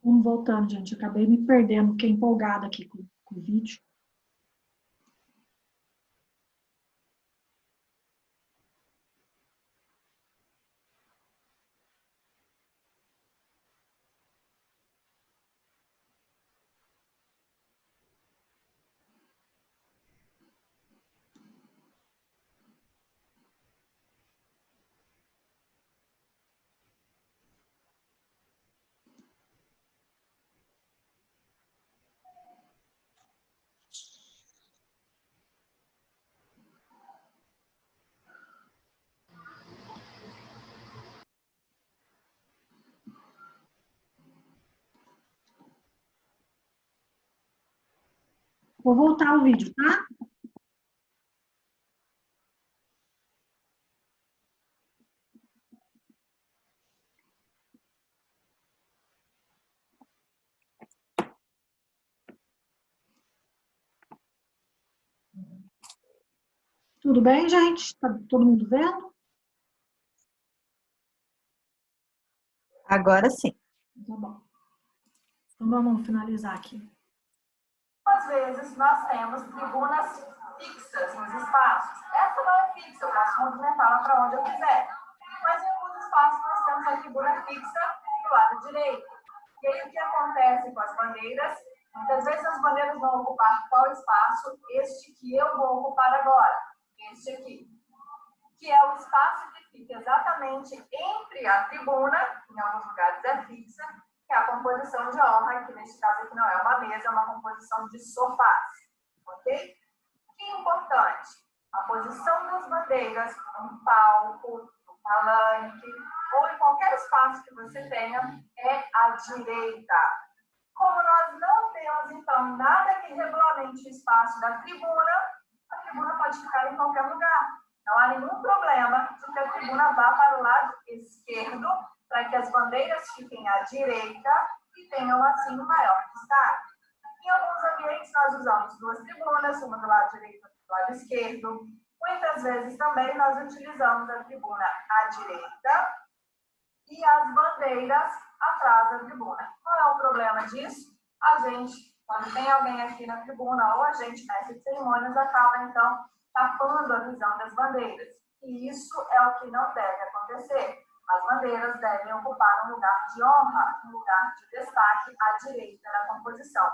Vamos voltando, gente. Eu acabei me perdendo, fiquei empolgada aqui com o vídeo. Vou voltar o vídeo, tá? Tudo bem, gente? Tá todo mundo vendo? Agora sim. Tá bom. Então vamos finalizar aqui. Às vezes nós temos tribunas fixas nos espaços. Essa não é fixa, eu posso movimentá-la para onde eu quiser. Mas em alguns espaços nós temos a tribuna fixa do lado direito. E aí o que acontece com as bandeiras? Muitas vezes as bandeiras vão ocupar qual espaço? Este que eu vou ocupar agora. Este aqui. Que é o espaço que fica exatamente entre a tribuna, em alguns lugares é fixa, que é a composição de honra, que neste caso aqui não é uma mesa, é uma composição de sofás. Ok? O que é importante? A posição das bandeiras no palco, no palanque, ou em qualquer espaço que você tenha, é à direita. Como nós não temos, então, nada que regulamente o espaço da tribuna, a tribuna pode ficar em qualquer lugar. Não há nenhum problema de que a tribuna vá para o lado esquerdo, para que as bandeiras fiquem à direita e tenham, assim, maior destaque. Em alguns ambientes, nós usamos duas tribunas, uma do lado direito e do lado esquerdo. Muitas vezes também nós utilizamos a tribuna à direita e as bandeiras atrás da tribuna. Qual é o problema disso? A gente, quando tem alguém aqui na tribuna, ou a gente, mestre de cerimônias, acaba, então, tapando a visão das bandeiras. E isso é o que não deve acontecer. As bandeiras devem ocupar um lugar de honra, um lugar de destaque à direita da composição.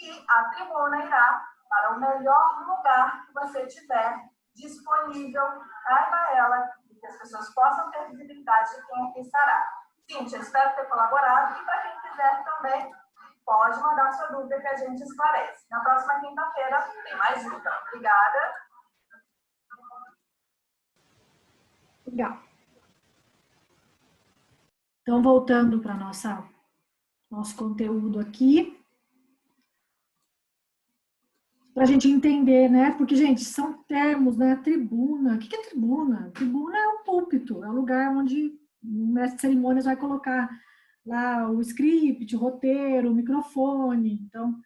E a tribuna irá para o melhor lugar que você tiver disponível. Saiba ela, e que as pessoas possam ter visibilidade de quem aqui estará. Cíntia, espero ter colaborado. E para quem quiser também, pode mandar sua dúvida que a gente esclarece. Na próxima quinta-feira tem mais dica. Obrigada. Legal. Então, voltando para nosso conteúdo aqui. Para a gente entender, né? Porque, gente, são termos, né? Tribuna. O que é tribuna? Tribuna é o púlpito, é o lugar onde o mestre de cerimônias vai colocar lá o script, o roteiro, o microfone. Então,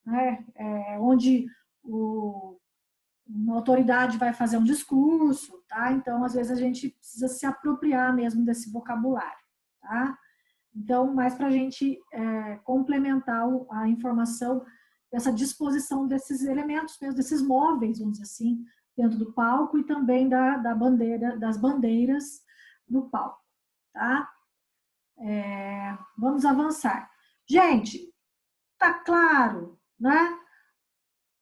né? É onde uma autoridade vai fazer um discurso, tá? Então, às vezes, a gente precisa se apropriar mesmo desse vocabulário, tá? Então, mais para a gente complementar a informação dessa disposição desses elementos, mesmo desses móveis, vamos dizer assim, dentro do palco e também das bandeiras no palco, tá? Vamos avançar. Gente, tá claro, né?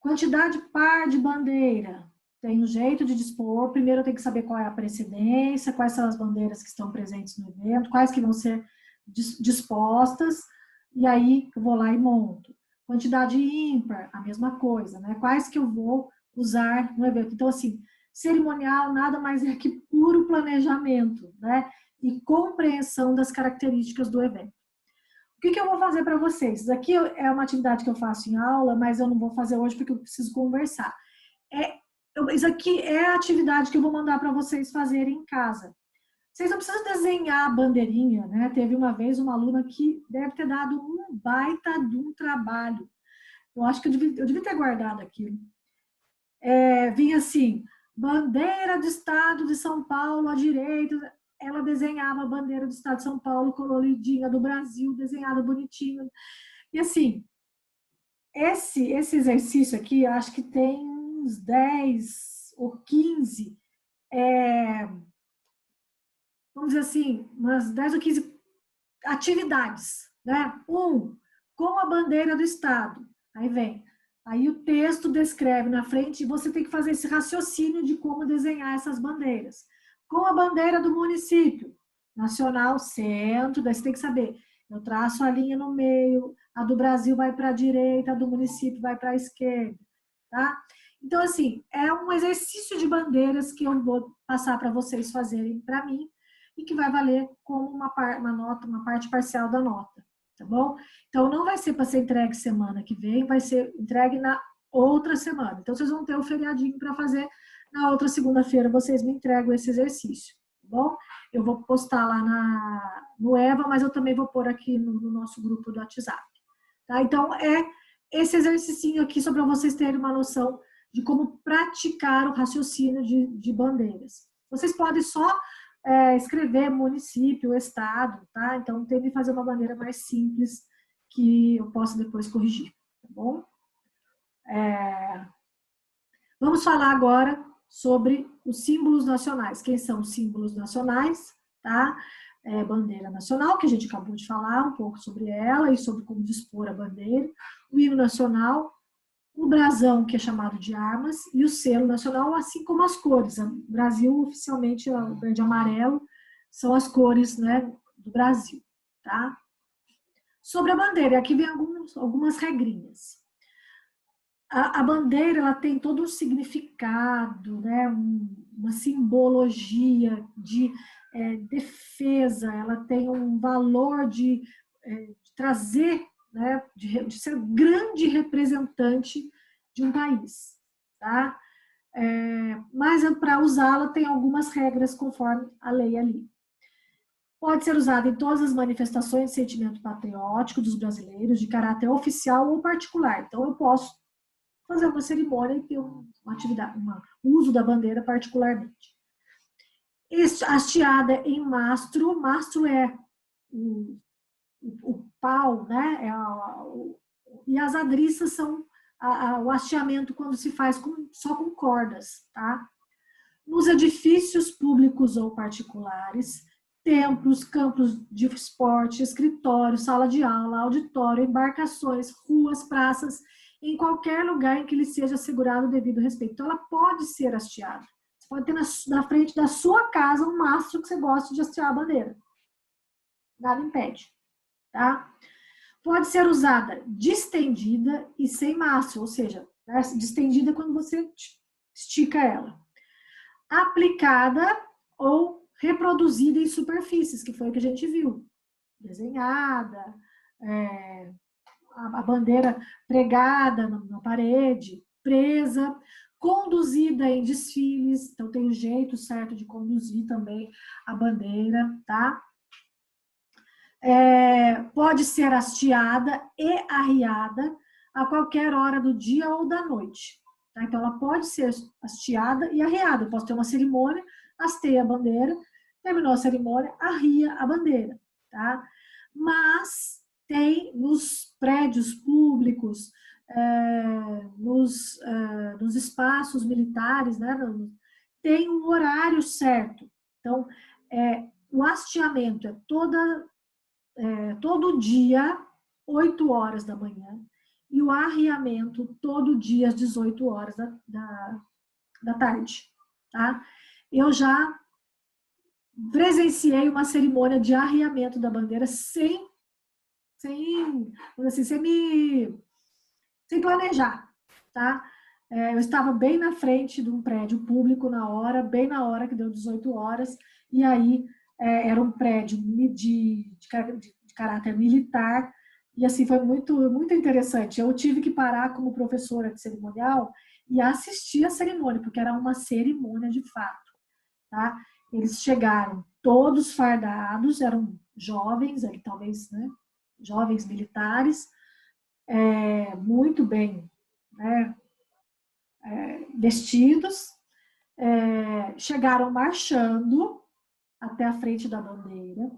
Quantidade par de bandeira. Tem um jeito de dispor. Primeiro eu tenho que saber qual é a precedência, quais são as bandeiras que estão presentes no evento, quais que vão ser dispostas, e aí eu vou lá e monto. Quantidade ímpar, a mesma coisa, né? Quais que eu vou usar no evento. Então, assim, cerimonial nada mais é que puro planejamento, né? E compreensão das características do evento. O que eu vou fazer para vocês? Isso aqui é uma atividade que eu faço em aula, mas eu não vou fazer hoje porque eu preciso conversar. Isso aqui é a atividade que eu vou mandar para vocês fazerem em casa. Vocês não precisam desenhar a bandeirinha, né? Teve uma vez uma aluna que deve ter dado um baita de um trabalho. Eu acho que eu devia ter guardado aquilo. Vinha assim, bandeira de Estado de São Paulo à direita. ela desenhava a bandeira do estado de São Paulo, coloridinha, do Brasil, desenhada bonitinho. E assim, esse exercício aqui, eu acho que tem uns 10 ou 15, vamos dizer assim, umas 10 ou 15 atividades, né? Com a bandeira do estado. Aí vem. Aí o texto descreve na frente e você tem que fazer esse raciocínio de como desenhar essas bandeiras. Com a bandeira do município, nacional, centro, daí você tem que saber. Eu traço a linha no meio, a do Brasil vai para a direita, a do município vai para a esquerda, tá? Então, assim, é um exercício de bandeiras que eu vou passar para vocês fazerem para mim e que vai valer como uma nota, uma parte parcial da nota, tá bom? Então, não vai ser para ser entregue semana que vem, vai ser entregue na outra semana. Então, vocês vão ter o feriadinho para fazer. Na outra segunda-feira, vocês me entregam esse exercício, tá bom? Eu vou postar lá no EVA, mas eu também vou pôr aqui no nosso grupo do WhatsApp, tá? Então, é esse exercício aqui só para vocês terem uma noção de como praticar o raciocínio de bandeiras. Vocês podem só escrever município, estado, tá? Então, tem que fazer uma maneira mais simples que eu possa depois corrigir, tá bom? Vamos falar agora sobre os símbolos nacionais. Quem são os símbolos nacionais, tá? Bandeira nacional, que a gente acabou de falar um pouco sobre ela e sobre como dispor a bandeira. O hino nacional, o brasão, que é chamado de armas, e o selo nacional, assim como as cores. O Brasil, oficialmente, o verde e amarelo são as cores, né, do Brasil, tá? Sobre a bandeira, aqui vem algumas regrinhas. A bandeira, ela tem todo um significado, né, uma simbologia de defesa, ela tem um valor de trazer, né, de ser grande representante de um país, tá? Mas para usá-la tem algumas regras conforme a lei ali. Pode ser usada em todas as manifestações de sentimento patriótico dos brasileiros, de caráter oficial ou particular. Então, eu posso fazer uma cerimônia e ter uma atividade, um uso da bandeira particularmente. Hasteada em mastro, mastro é o pau, né? E as adriças são o hasteamento quando se faz só com cordas, tá? Nos edifícios públicos ou particulares, templos, campos de esporte, escritório, sala de aula, auditório, embarcações, ruas, praças, em qualquer lugar em que lhe seja assegurado o devido respeito. Então, ela pode ser hasteada. Você pode ter na frente da sua casa um mastro que você gosta de hastear a bandeira. Nada impede, tá? Pode ser usada distendida e sem mastro, ou seja, distendida quando você estica ela. Aplicada ou reproduzida em superfícies, que foi o que a gente viu. Desenhada, a bandeira pregada na parede, presa, conduzida em desfiles, então tem um jeito certo de conduzir também a bandeira, tá? Pode ser hasteada e arriada a qualquer hora do dia ou da noite. Tá? Então, ela pode ser hasteada e arriada. Eu posso ter uma cerimônia, hastei a bandeira, terminou a cerimônia, arria a bandeira. Tá? Mas tem nos prédios públicos, nos espaços militares, né? Tem um horário certo. Então, o hasteamento é todo dia, 8 horas da manhã, e o arriamento todo dia às 18 horas da tarde. Tá? Eu já presenciei uma cerimônia de arriamento da bandeira sem planejar. Tá? Eu estava bem na frente de um prédio público bem na hora que deu 18 horas, e aí era um prédio de caráter militar, e assim foi muito, muito interessante. Eu tive que parar como professora de cerimonial e assistir a cerimônia, porque era uma cerimônia de fato. Tá? Eles chegaram todos fardados, eram jovens, talvez, né, jovens militares, muito bem, né, vestidos, chegaram marchando, até a frente da bandeira.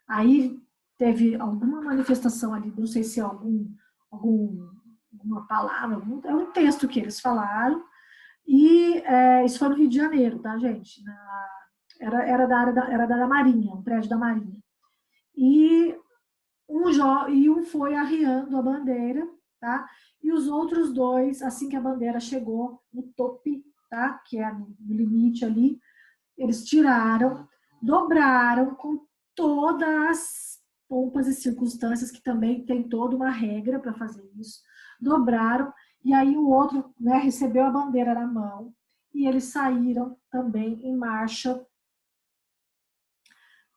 Aí teve alguma manifestação ali, não sei se é alguma palavra, é um texto que eles falaram, e isso foi no Rio de Janeiro, tá, gente? Era da Marinha, um prédio da Marinha. E um foi arriando a bandeira, tá? E os outros dois, assim que a bandeira chegou no tope, tá? Que é no limite ali, eles tiraram, dobraram com todas as pompas e circunstâncias, que também tem toda uma regra para fazer isso, dobraram, e aí o outro, né, recebeu a bandeira na mão, e eles saíram também em marcha,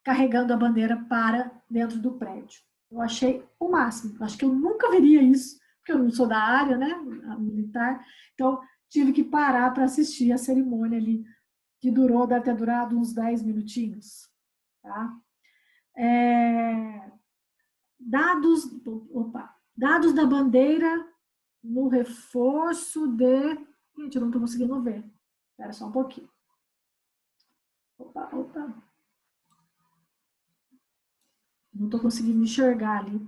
carregando a bandeira para dentro do prédio. Eu achei o máximo, acho que eu nunca veria isso, porque eu não sou da área, né, militar, então tive que parar para assistir a cerimônia ali, que deve ter durado uns 10 minutinhos. Tá? Dados da bandeira no reforço de... Gente, eu não estou conseguindo ver. Espera só um pouquinho. Não estou conseguindo enxergar ali.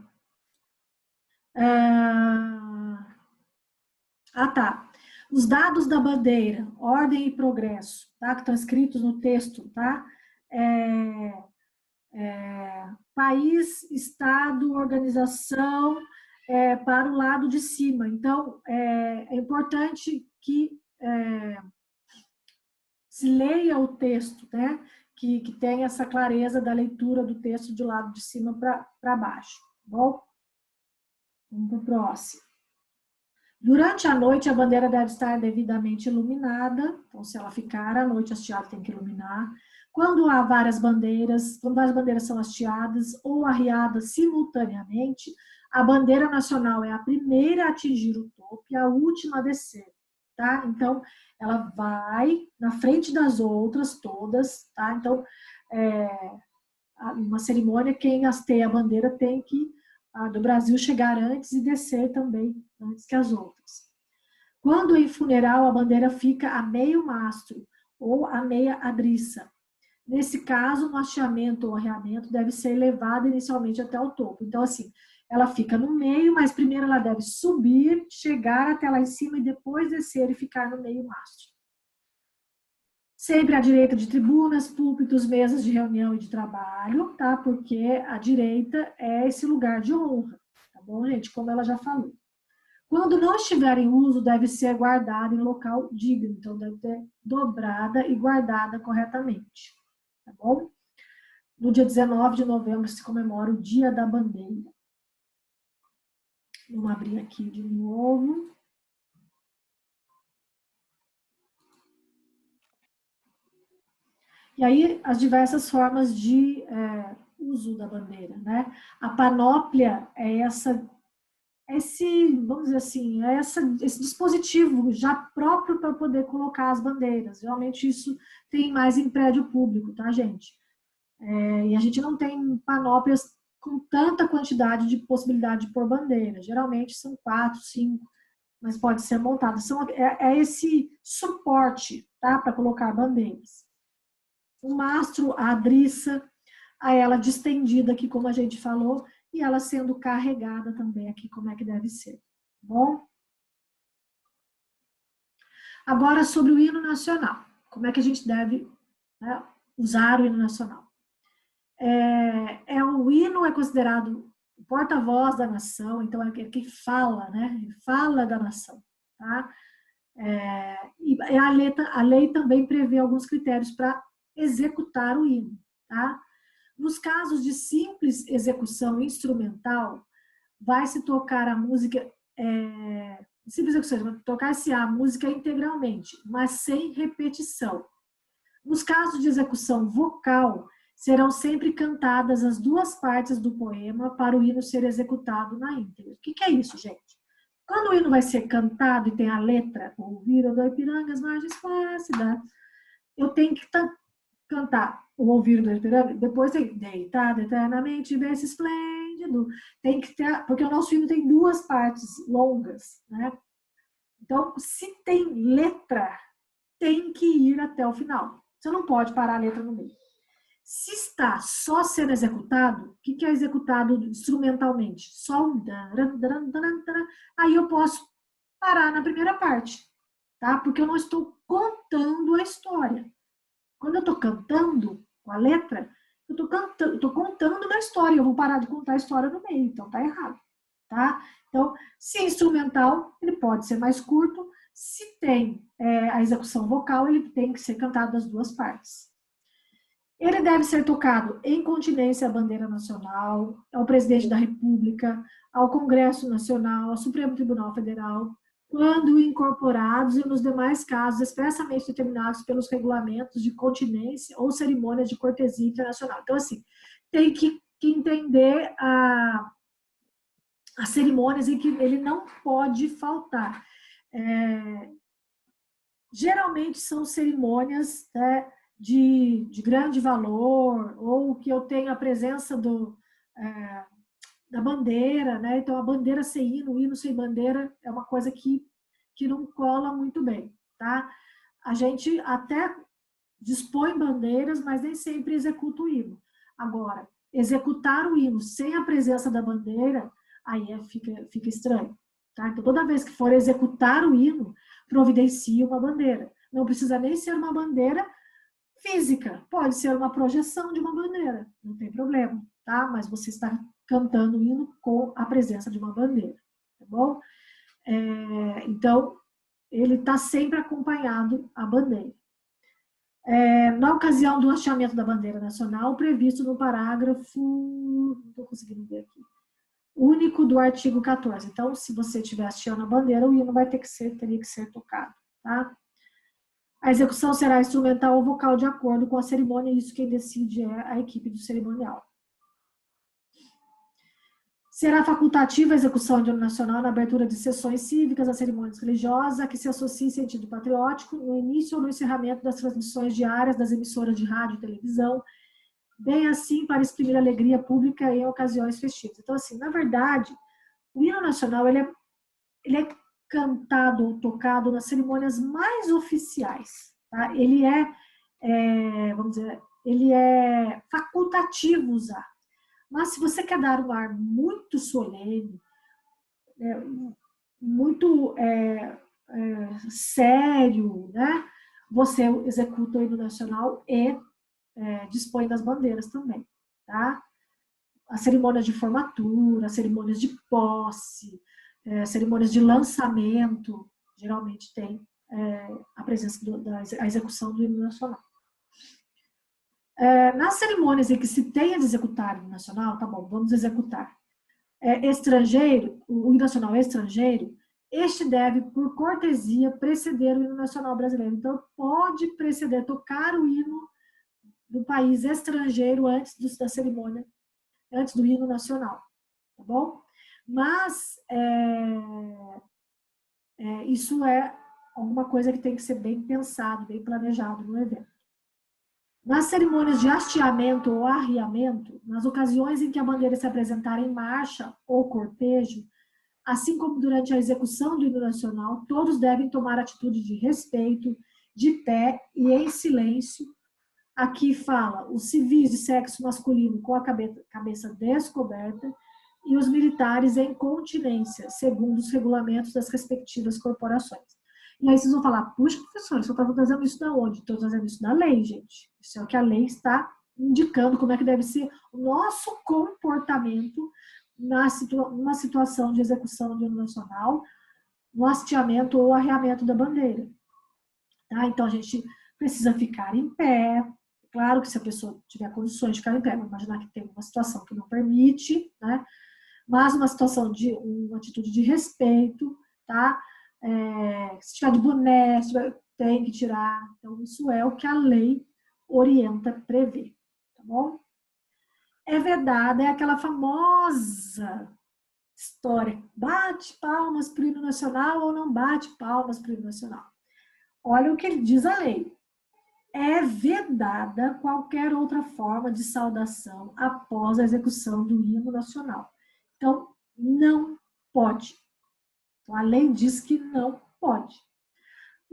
Tá. Os dados da bandeira, ordem e progresso, tá? Que estão escritos no texto, tá? País, estado, organização, para o lado de cima. Então, é importante que se leia o texto, né? Que tenha essa clareza da leitura do texto de lado de cima para baixo. Tá bom? Vamos para o próximo. Durante a noite, a bandeira deve estar devidamente iluminada. Então, se ela ficar à noite hasteada, tem que iluminar. Quando há várias bandeiras são hasteadas ou arriadas simultaneamente, a bandeira nacional é a primeira a atingir o topo e a última a descer, tá? Então, ela vai na frente das outras todas, tá? Então, uma cerimônia, quem hasteia a bandeira tem que, do Brasil, chegar antes e descer também, antes que as outras. Quando em funeral, a bandeira fica a meio mastro ou a meia adriça. Nesse caso, o hasteamento ou arreamento deve ser levado inicialmente até o topo. Então, assim, ela fica no meio, mas primeiro ela deve subir, chegar até lá em cima e depois descer e ficar no meio mastro. Sempre à direita de tribunas, púlpitos, mesas de reunião e de trabalho, tá? Porque a direita é esse lugar de honra, tá bom, gente? Como ela já falou. Quando não estiver em uso, deve ser guardada em local digno. Então, deve ter dobrada e guardada corretamente. Tá bom? No dia 19 de novembro se comemora o Dia da Bandeira. Vamos abrir aqui de novo. E aí, as diversas formas de uso da bandeira, né? A panóplia é vamos dizer assim, esse dispositivo já próprio para poder colocar as bandeiras. Geralmente isso tem mais em prédio público, tá, gente? E a gente não tem panóplias com tanta quantidade de possibilidade de pôr bandeira. Geralmente são 4, 5, mas pode ser montado. É esse suporte, tá, para colocar bandeiras. O mastro, a adriça, a ela distendida aqui, como a gente falou, e ela sendo carregada também aqui, como é que deve ser. Tá bom? Agora, sobre o hino nacional. Como é que a gente deve, né, usar o hino nacional? O hino é considerado o porta-voz da nação, então é quem fala, né? Fala da nação, tá? E a lei também prevê alguns critérios para executar o hino, tá? Nos casos de simples execução instrumental, vai se tocar a música, simples execução, vai tocar-se a música integralmente, mas sem repetição. Nos casos de execução vocal, serão sempre cantadas as duas partes do poema para o hino ser executado na íntegra. O que é isso, gente? Quando o hino vai ser cantado e tem a letra, ouviram do Ipiranga as margens flácidas, eu tenho que cantar o ouviram do Ipiranga, depois tem deitado eternamente, berço esplêndido, tem que ter, porque o nosso hino tem duas partes longas, né? Então, se tem letra, tem que ir até o final. Você não pode parar a letra no meio. Se está só sendo executado, o que é executado instrumentalmente? Só um... Aí eu posso parar na primeira parte, tá? Porque eu não estou contando a história. Quando eu estou cantando com a letra, eu estou contando uma história. Eu vou parar de contar a história no meio, então tá errado, tá? Então, se é instrumental, ele pode ser mais curto. Se tem a execução vocal, ele tem que ser cantado das duas partes. Ele deve ser tocado em continência à bandeira nacional, ao presidente da República, ao Congresso Nacional, ao Supremo Tribunal Federal, quando incorporados e nos demais casos expressamente determinados pelos regulamentos de continência ou cerimônias de cortesia internacional. Então, assim, tem que entender as cerimônias em que ele não pode faltar. Geralmente são cerimônias, né, de grande valor, ou que eu tenho a presença da bandeira, né? Então, a bandeira sem hino, o hino sem bandeira é uma coisa que não cola muito bem, tá? A gente até dispõe bandeiras, mas nem sempre executa o hino. Agora, executar o hino sem a presença da bandeira, aí fica estranho, tá? Então, toda vez que for executar o hino, providencie uma bandeira. Não precisa nem ser uma bandeira física, pode ser uma projeção de uma bandeira, não tem problema, tá? Mas você está cantando o hino com a presença de uma bandeira, tá bom? Então, ele está sempre acompanhado a bandeira. Na ocasião do hasteamento da bandeira nacional, previsto no parágrafo, não estou conseguindo ver aqui, único do artigo 14. Então, se você estiver hasteando a bandeira, o hino teria que ser tocado, tá? A execução será instrumental ou vocal de acordo com a cerimônia, e isso quem decide é a equipe do cerimonial. Será facultativa a execução de hino nacional na abertura de sessões cívicas, as cerimônias religiosas, a que se associe sentido patriótico, no início ou no encerramento das transmissões diárias das emissoras de rádio e televisão, bem assim para exprimir alegria pública em ocasiões festivas. Então, assim, na verdade, o hino nacional, ele é cantado ou tocado nas cerimônias mais oficiais, tá? Ele vamos dizer, ele é facultativo usar. Mas se você quer dar um ar muito solene, muito sério, né? Você executa o hino nacional e dispõe das bandeiras também, tá? As cerimônias de formatura, as cerimônias de posse, cerimônias de lançamento, geralmente tem a presença a execução do hino nacional. Nas cerimônias em que se tenha de executar o hino nacional, tá bom, vamos executar. Estrangeiro, o hino nacional estrangeiro, este deve, por cortesia, preceder o hino nacional brasileiro. Então, pode preceder, tocar o hino do país estrangeiro antes da cerimônia, antes do hino nacional, tá bom? Mas isso é alguma coisa que tem que ser bem pensado, bem planejado no evento. Nas cerimônias de hasteamento ou arriamento, nas ocasiões em que a bandeira se apresentar em marcha ou cortejo, assim como durante a execução do hino nacional, todos devem tomar atitude de respeito, de pé e em silêncio. Aqui fala os civis de sexo masculino com a cabeça descoberta e os militares em continência, segundo os regulamentos das respectivas corporações. E aí vocês vão falar, puxa, professor, você está trazendo isso da onde? Estou trazendo isso da lei, gente. Isso é o que a lei está indicando, como é que deve ser o nosso comportamento numa situação de execução do hino nacional, no hasteamento ou arreamento da bandeira. Tá? Então, a gente precisa ficar em pé. Claro que se a pessoa tiver condições de ficar em pé, vamos imaginar que tem uma situação que não permite, né? Mas uma situação de uma atitude de respeito, tá? Se tiver de boné, tem que tirar. Então, isso é o que a lei orienta, prevê, tá bom? É vedada, é aquela famosa história, bate palmas para o hino nacional ou não bate palmas para o hino nacional. Olha o que diz a lei. É vedada qualquer outra forma de saudação após a execução do hino nacional. Então, não pode. Então, a lei diz que não pode.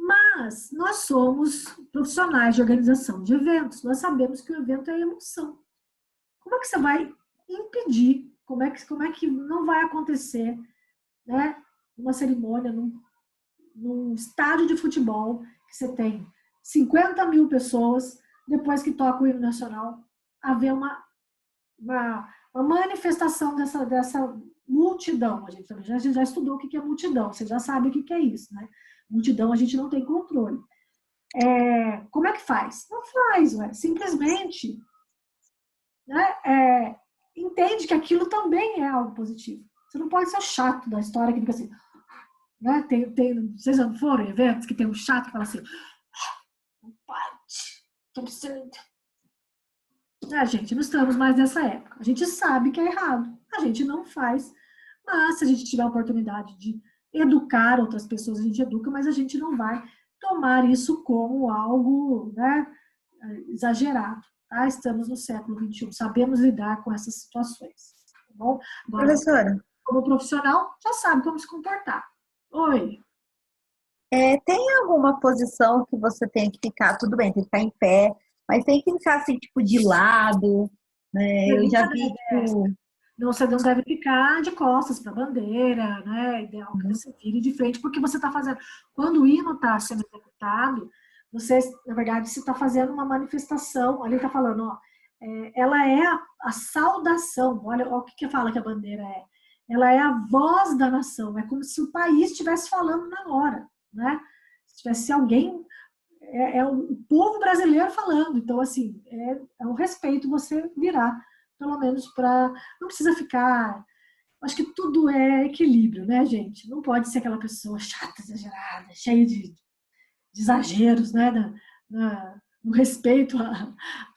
Mas nós somos profissionais de organização de eventos, nós sabemos que o evento é emoção. Como é que você vai impedir? Como é que não vai acontecer, né, uma cerimônia num estádio de futebol que você tem 50 mil pessoas, depois que toca o hino nacional, haver uma manifestação dessa multidão. A gente também já estudou o que é multidão, você já sabe o que é isso, né? Multidão a gente não tem controle. Como é que faz? Não faz, ué. Simplesmente, né, entende que aquilo também é algo positivo. Você não pode ser o chato da história que fica assim, né? Vocês já não foram em eventos que tem um chato que fala assim, não pode, que absurdo. Gente, não estamos mais nessa época. A gente sabe que é errado. A gente não faz. Mas se a gente tiver a oportunidade de educar outras pessoas, a gente educa, mas a gente não vai tomar isso como algo, né, exagerado. Tá? Estamos no século XXI, sabemos lidar com essas situações. Tá bom? Agora, Professora, como profissional, já sabe como se comportar. Oi. tem alguma posição que você tem que ficar, tudo bem, tem que ficar em pé, mas tem que ficar assim, tipo, de lado, né? Eu já vi, tipo, Não, você não deve ficar de costas para a bandeira, né? É ideal que você vire de frente, porque você está fazendo. Quando o hino está sendo executado, você, na verdade, você está fazendo uma manifestação. Ali está falando, ó, ela é a saudação. Olha o que fala que a bandeira é. Ela é a voz da nação. É como se o país estivesse falando na hora, né? Se tivesse alguém. É o povo brasileiro falando. Então, assim, é um respeito você virar pelo menos para. Não precisa ficar. Acho que tudo é equilíbrio, né, gente? Não pode ser aquela pessoa chata, exagerada, cheia de exageros, né? No respeito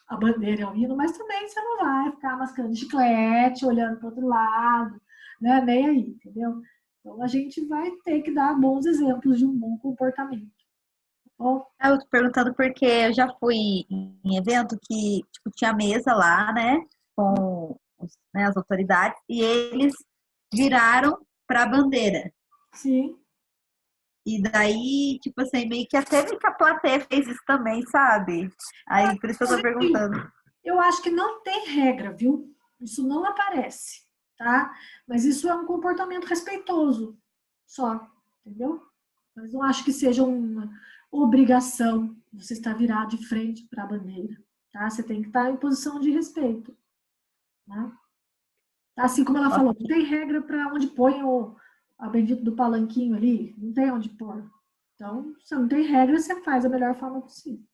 à bandeira e ao hino, mas também você não vai ficar mascando chiclete, olhando para o outro lado, né? Nem aí, entendeu? Então a gente vai ter que dar bons exemplos de um bom comportamento. Bom, eu tô perguntando porque eu já fui em evento que, tipo, tinha mesa lá, né, com né, as autoridades, e eles viraram para a bandeira. sim. E daí, tipo assim, meio que até meio que a plateia fez isso também, sabe? Aí, por isso que eu tô perguntando. Eu acho que não tem regra, viu? Isso não aparece, tá? Mas isso é um comportamento respeitoso, só, entendeu? Mas não acho que seja uma obrigação você estar virado de frente para a bandeira, tá? Você tem que estar em posição de respeito, né? Assim como ela falou, não tem regra para onde põe a bendito do palanquinho ali, não tem onde pôr. Então, se não tem regra, você faz da melhor forma possível,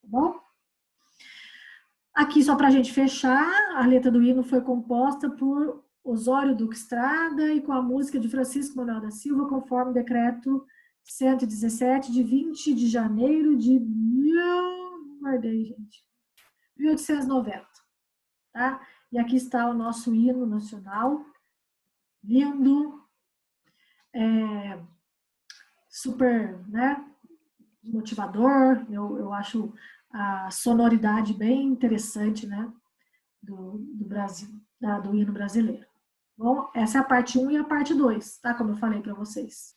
tá bom? Aqui, só para a gente fechar, a letra do hino foi composta por Osório Duque Estrada e com a música de Francisco Manuel da Silva, conforme o decreto 117, de 20 de janeiro de 1890. Tá? E aqui está o nosso hino nacional, lindo, super, né, motivador. Eu acho a sonoridade bem interessante, né, do Brasil, do hino brasileiro. Bom, essa é a parte 1 e a parte 2, tá? Como eu falei para vocês.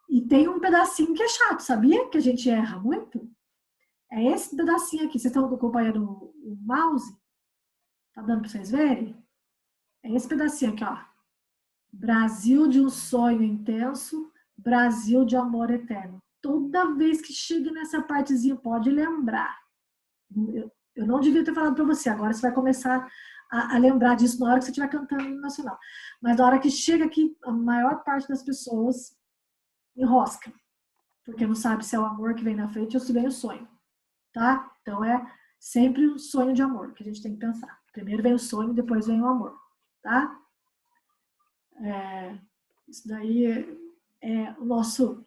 E tem um pedacinho que é chato, sabia? Que a gente erra muito. É esse pedacinho aqui. Vocês estão acompanhando o mouse? Tá dando para vocês verem? É esse pedacinho aqui, ó. Brasil de um sonho intenso, Brasil de amor eterno. Toda vez que chega nessa partezinha, pode lembrar. Eu não devia ter falado para você, agora você vai começar a lembrar disso na hora que você estiver cantando no nacional. Mas na hora que chega aqui, a maior parte das pessoas enrosca, porque não sabe se é o amor que vem na frente ou se vem o sonho, tá? Então é sempre o sonho de amor que a gente tem que pensar. Primeiro vem o sonho, depois vem o amor, tá? Isso daí é o nosso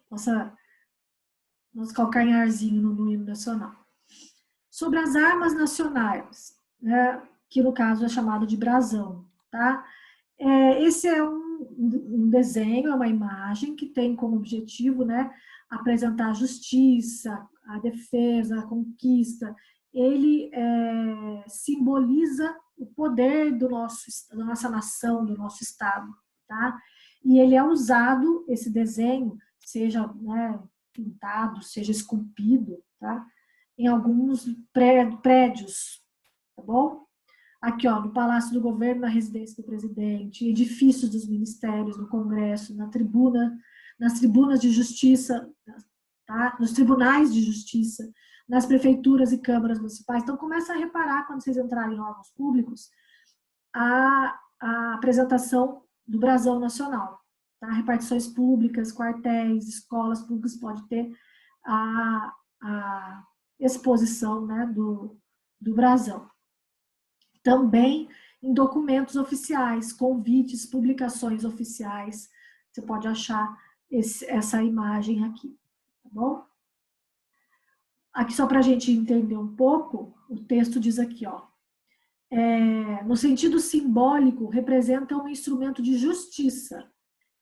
calcanharzinho no hino nacional. Sobre as armas nacionais, né, que no caso é chamado de brasão, tá? Esse é um desenho, é uma imagem que tem como objetivo, né, apresentar a justiça, a defesa, a conquista. Ele simboliza o poder da nossa nação, do nosso Estado, tá? E ele é usado, esse desenho, seja, né, pintado, seja esculpido, tá? Em alguns prédios, tá bom? Aqui, ó, no Palácio do Governo, na residência do presidente, edifícios dos ministérios, no Congresso, nas tribunas de justiça, tá? Nos tribunais de justiça, nas prefeituras e câmaras municipais. Então, começa a reparar, quando vocês entrarem em órgãos públicos, a apresentação do brasão nacional. Tá? Repartições públicas, quartéis, escolas públicas, pode ter a exposição, né, do brasão. Também em documentos oficiais, convites, publicações oficiais, você pode achar essa imagem aqui, tá bom? Aqui só para a gente entender um pouco, o texto diz aqui, ó, no sentido simbólico, representa um instrumento de justiça,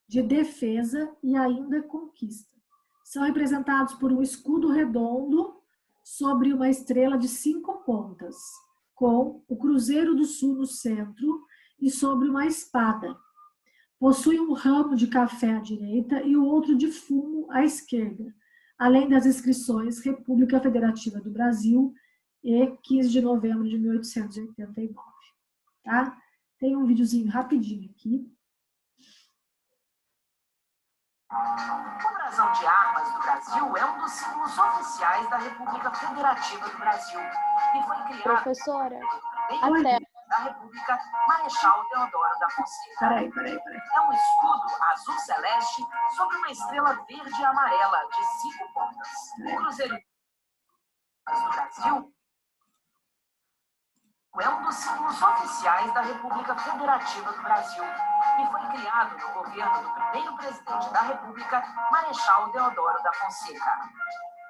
de defesa e ainda conquista. São representados por um escudo redondo sobre uma estrela de 5 pontas, com o Cruzeiro do Sul no centro e sobre uma espada. Possui um ramo de café à direita e o outro de fumo à esquerda, além das inscrições República Federativa do Brasil e 15 de novembro de 1889. Tá? Tem um videozinho rapidinho aqui. O brasão de armas do Brasil é um dos símbolos oficiais da República Federativa do Brasil e foi criado Professora, até da República Marechal Deodoro da Fonseca. Peraí. É um escudo azul celeste sobre uma estrela verde e amarela de 5 pontas. O Cruzeiro do Brasil é um dos símbolos oficiais da República Federativa do Brasil e foi criado no governo do primeiro presidente da República, Marechal Deodoro da Fonseca.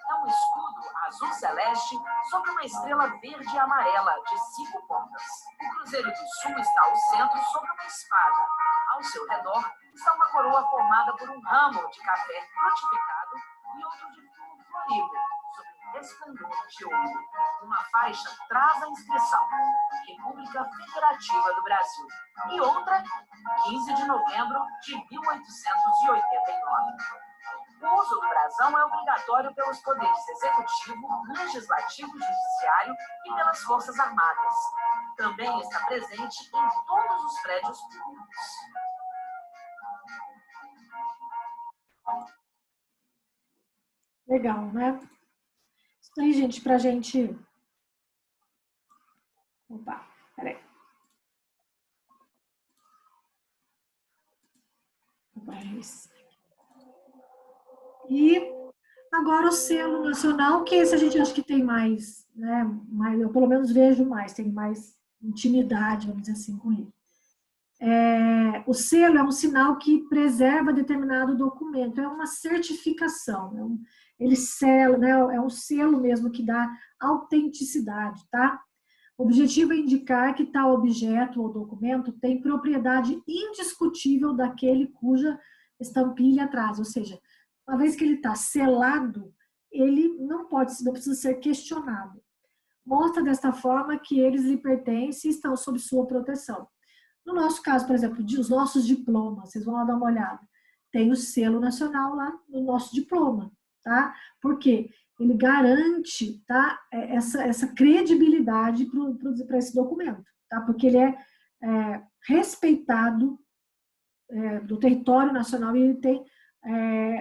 É um escudo azul celeste sobre uma estrela verde e amarela de 5 pontas. O Cruzeiro do Sul está ao centro sobre uma espada. Ao seu redor está uma coroa formada por um ramo de café frutificado e outro de fumo florido, sob um resplendor de ouro. Uma faixa traz a inscrição República Federativa do Brasil e outra 15 de novembro de 1889. O uso do brasão é obrigatório pelos poderes executivo, legislativo, judiciário e pelas Forças Armadas. Também está presente em todos os prédios públicos. Legal, né? Isso aí, gente, pra gente... Opa, peraí. E agora o selo nacional, que esse a gente acha que tem mais, né? Eu pelo menos vejo mais, tem mais intimidade, vamos dizer assim, com ele. O selo é um sinal que preserva determinado documento, é uma certificação, ele sela, né? É um selo mesmo que dá autenticidade, tá? O objetivo é indicar que tal objeto ou documento tem propriedade indiscutível daquele cuja estampilha traz, ou seja, uma vez que ele está selado, ele não precisa ser questionado. Mostra desta forma que eles lhe pertencem e estão sob sua proteção. No nosso caso, por exemplo, os nossos diplomas, vocês vão lá dar uma olhada. Tem o selo nacional lá no nosso diploma, tá? Por quê? Ele garante, tá, essa credibilidade para esse documento, tá? Porque ele é respeitado do território nacional e ele tem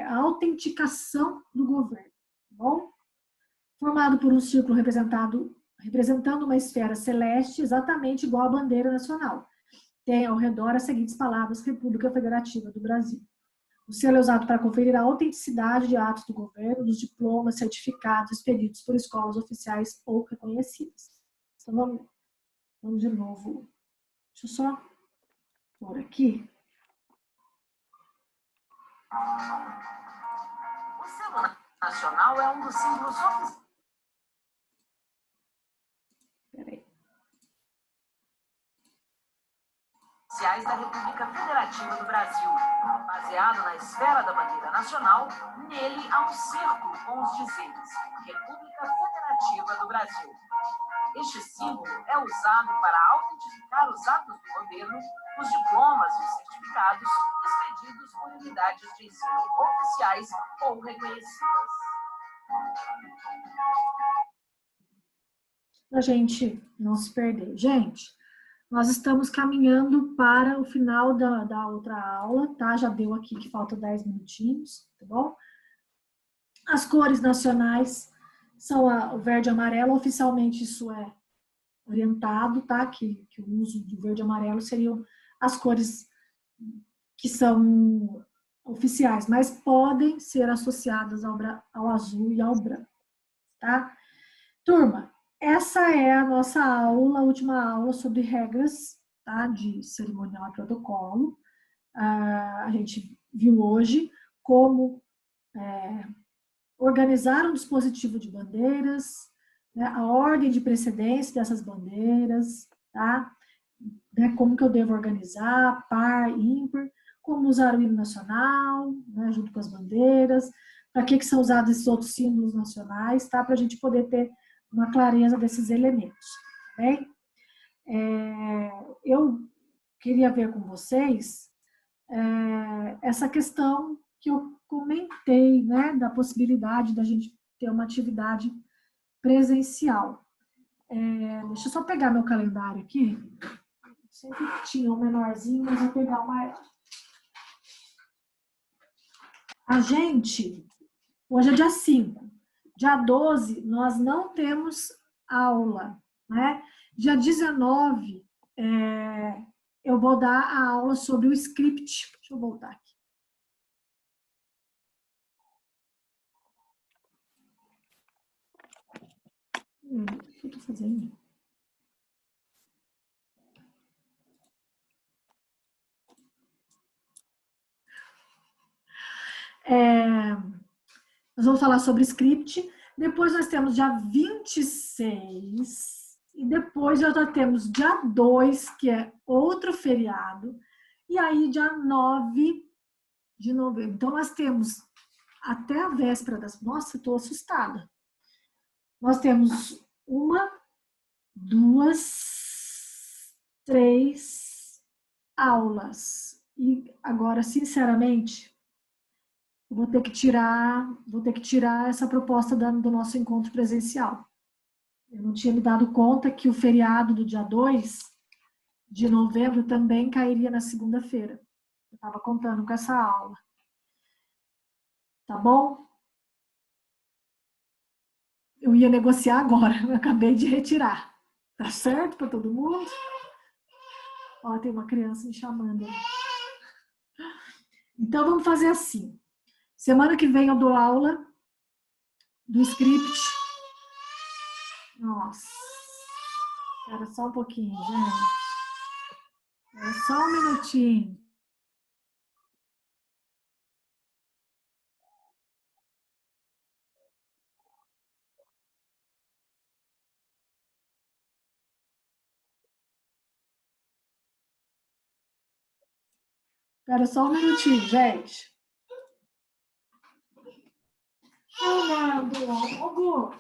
a autenticação do governo, tá bom? Formado por um círculo representando uma esfera celeste exatamente igual à bandeira nacional. Tem ao redor as seguintes palavras: República Federativa do Brasil. O selo é usado para conferir a autenticidade de atos do governo, dos diplomas, certificados expedidos por escolas oficiais ou reconhecidas. Então, vamos de novo. Deixa eu só pôr aqui. O selo nacional é um dos símbolos oficiais. Da República Federativa do Brasil. Baseado na esfera da bandeira nacional, nele há um círculo com os dizeres República Federativa do Brasil. Este símbolo é usado para autentificar os atos do governo, os diplomas e os certificados expedidos por unidades de ensino oficiais ou reconhecidas. Para a gente não se perder. Gente, nós estamos caminhando para o final da outra aula, tá? Já deu aqui que falta 10 minutinhos, tá bom? As cores nacionais são o verde e amarelo. Oficialmente isso é orientado, tá? Que o uso do verde e amarelo seriam as cores que são oficiais, mas podem ser associadas ao azul e ao branco, tá? Turma, essa é a nossa aula, a última aula sobre regras, tá? De cerimonial e protocolo. A gente viu hoje como organizar um dispositivo de bandeiras, né? A ordem de precedência dessas bandeiras, tá? Né? Como que eu devo organizar, par, ímpar, como usar o hino nacional, né? Junto com as bandeiras, para que são usados esses outros símbolos nacionais, tá? Para a gente poder ter uma clareza desses elementos, tá bem? Eu queria ver com vocês essa questão que eu comentei, né, da possibilidade da gente ter uma atividade presencial. Deixa eu só pegar meu calendário aqui. Sempre tinha um menorzinho, mas vou pegar o maior. A gente, hoje é dia 5. Dia 12, nós não temos aula, né? Dia 19, eu vou dar a aula sobre o script. Deixa eu voltar aqui. O que eu tô fazendo? Nós vamos falar sobre script. Depois nós temos dia 26. E depois já temos dia 2, que é outro feriado. E aí, dia 9 de novembro. Então, nós temos até a véspera das... Nossa, estou assustada. Nós temos 1, 2, 3 aulas. E agora, sinceramente, vou ter que tirar essa proposta do nosso encontro presencial. Eu não tinha me dado conta que o feriado do dia 2 de novembro também cairia na segunda-feira. Eu estava contando com essa aula. Tá bom? Eu ia negociar agora, eu acabei de retirar. Tá certo para todo mundo? Ó, tem uma criança me chamando. Então, vamos fazer assim. Semana que vem eu dou aula do script. Nossa. Espera só um pouquinho, gente. Espera só um minutinho. Espera só um minutinho, gente. Fernando, Hugo.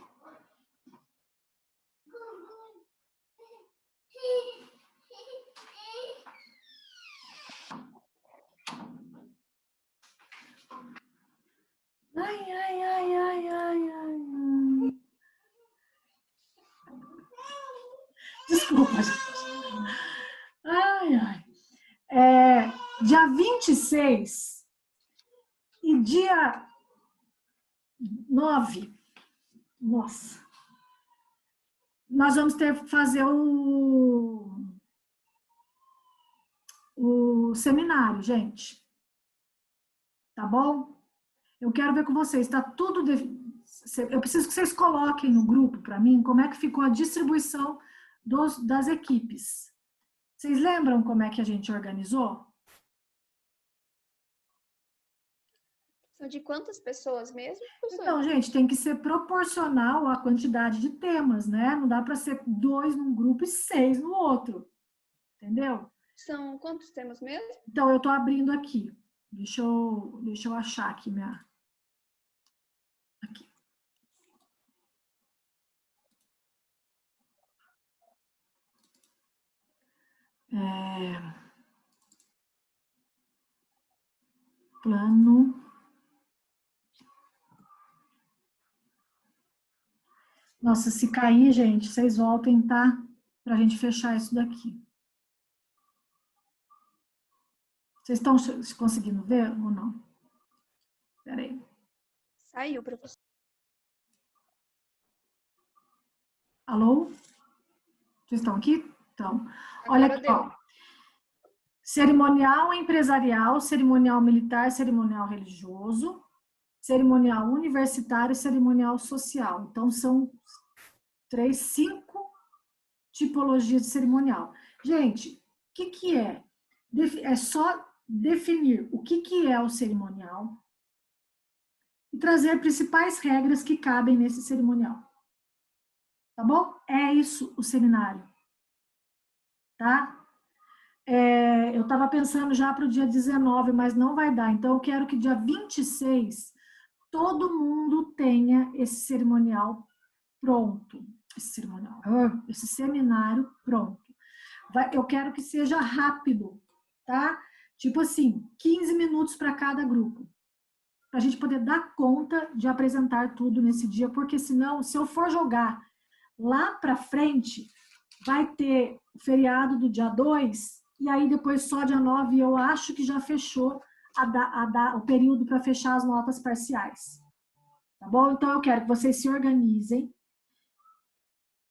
Ai, ai, ai, ai, ai, ai. Desculpa, gente. Ai, ai. Dia 26 e dia 9. Nossa. Nós vamos ter que fazer o seminário, gente. Tá bom? Eu quero ver com vocês. Tá tudo. Eu preciso que vocês coloquem no grupo para mim como é que ficou a distribuição das equipes. Vocês lembram como é que a gente organizou? São de quantas pessoas mesmo, professor? Então, gente, tem que ser proporcional à quantidade de temas, né? Não dá para ser 2 num grupo e 6 no outro. Entendeu? São quantos temas mesmo? Então, eu estou abrindo aqui. Deixa eu achar aqui minha... Aqui. Plano Nossa, se cair, gente, vocês voltem, tá? Pra gente fechar isso daqui. Vocês estão conseguindo ver ou não? Espera aí. Saiu, professor. Alô? Vocês estão aqui? Então, olha Agora aqui, deu. ó. Cerimonial empresarial, cerimonial militar, cerimonial religioso, cerimonial universitário e cerimonial social. Então, são 5 tipologias de cerimonial. Gente, o que é? É só definir o que é o cerimonial e trazer principais regras que cabem nesse cerimonial. Tá bom? É isso o seminário. Tá? Eu estava pensando já para o dia 19, mas não vai dar. Então, eu quero que dia 26 todo mundo tenha esse cerimonial pronto. Esse seminário pronto. Eu quero que seja rápido, tá? Tipo assim, 15 minutos para cada grupo. Para a gente poder dar conta de apresentar tudo nesse dia, porque senão, se eu for jogar lá para frente, vai ter o feriado do dia 2, e aí depois só dia 9, eu acho que já fechou o período para fechar as notas parciais. Tá bom? Então, eu quero que vocês se organizem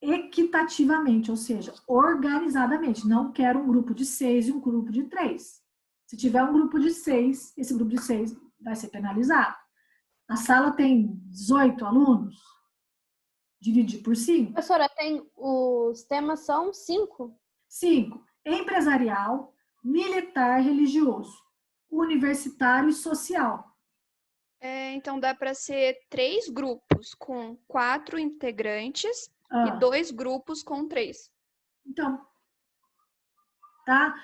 equitativamente, ou seja, organizadamente. Não quero um grupo de 6 e um grupo de 3. Se tiver um grupo de 6, esse grupo de 6 vai ser penalizado. A sala tem 18 alunos, dividir por 5. Professora, os temas são 5? 5. Empresarial, militar, religioso, universitário e social. Então dá para ser 3 grupos com 4 integrantes e 2 grupos com 3. Então, tá?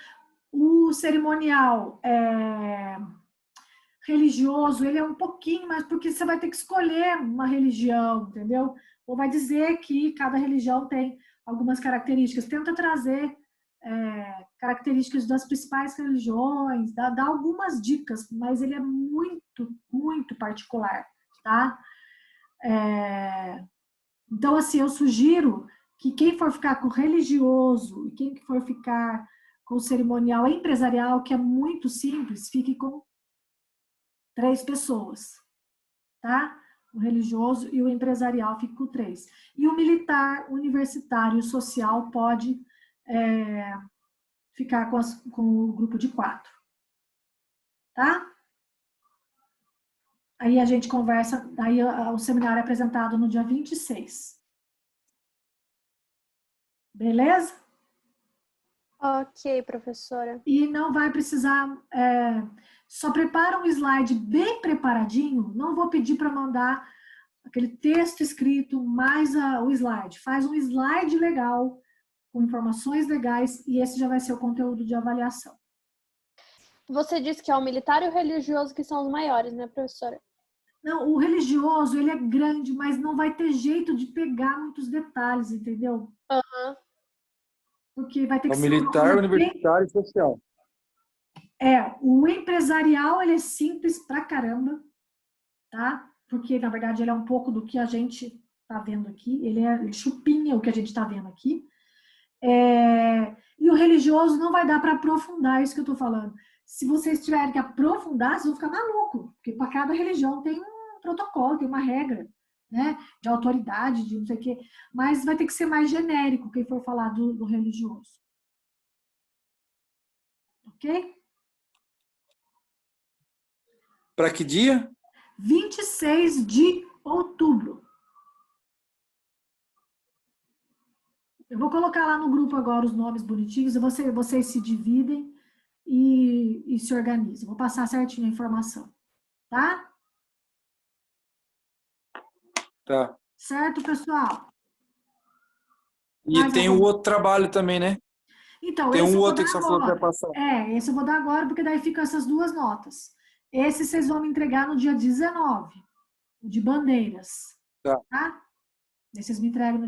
O cerimonial religioso, ele é um pouquinho mais, porque você vai ter que escolher uma religião, entendeu? Ou vai dizer que cada religião tem algumas características. Tenta trazer características das principais religiões, dá algumas dicas, mas ele é muito, muito particular, tá? Então, assim, eu sugiro que quem for ficar com religioso e quem for ficar com o cerimonial empresarial, que é muito simples, fique com 3 pessoas, tá? O religioso e o empresarial fica com 3. E o militar, universitário e social pode ficar com o grupo de 4. Tá? Aí a gente conversa, aí o seminário é apresentado no dia 26. Beleza? Ok, professora. E não vai precisar, só prepara um slide bem preparadinho, não vou pedir para mandar aquele texto escrito mais o slide. Faz um slide legal, com informações legais, e esse já vai ser o conteúdo de avaliação. Você disse que é o militar e o religioso que são os maiores, né, professora? Não, o religioso, ele é grande, mas não vai ter jeito de pegar muitos detalhes, entendeu? Aham. Porque vai ter que O ser militar, universitário e social. O empresarial, ele é simples pra caramba, tá? Porque, na verdade, ele é um pouco do que a gente tá vendo aqui, ele chupinha o que a gente tá vendo aqui. E o religioso não vai dar para aprofundar isso que eu tô falando. Se vocês tiverem que aprofundar, vocês vão ficar malucos, porque para cada religião tem um protocolo, tem uma regra, né? De autoridade, de não sei o quê. Mas vai ter que ser mais genérico quem for falar do religioso. Ok? Para que dia? 26 de outubro. Eu vou colocar lá no grupo agora os nomes bonitinhos, e vocês se dividem e se organizam. Vou passar certinho a informação. Tá? Tá. Certo, pessoal? E tem o outro trabalho também, né? Então, tem esse um eu vou outro dar que você falou que vai agora. passar. Esse eu vou dar agora, porque daí ficam essas 2 notas. Esse vocês vão me entregar no dia 19, o de bandeiras. Tá. Tá? Esse vocês me entregam no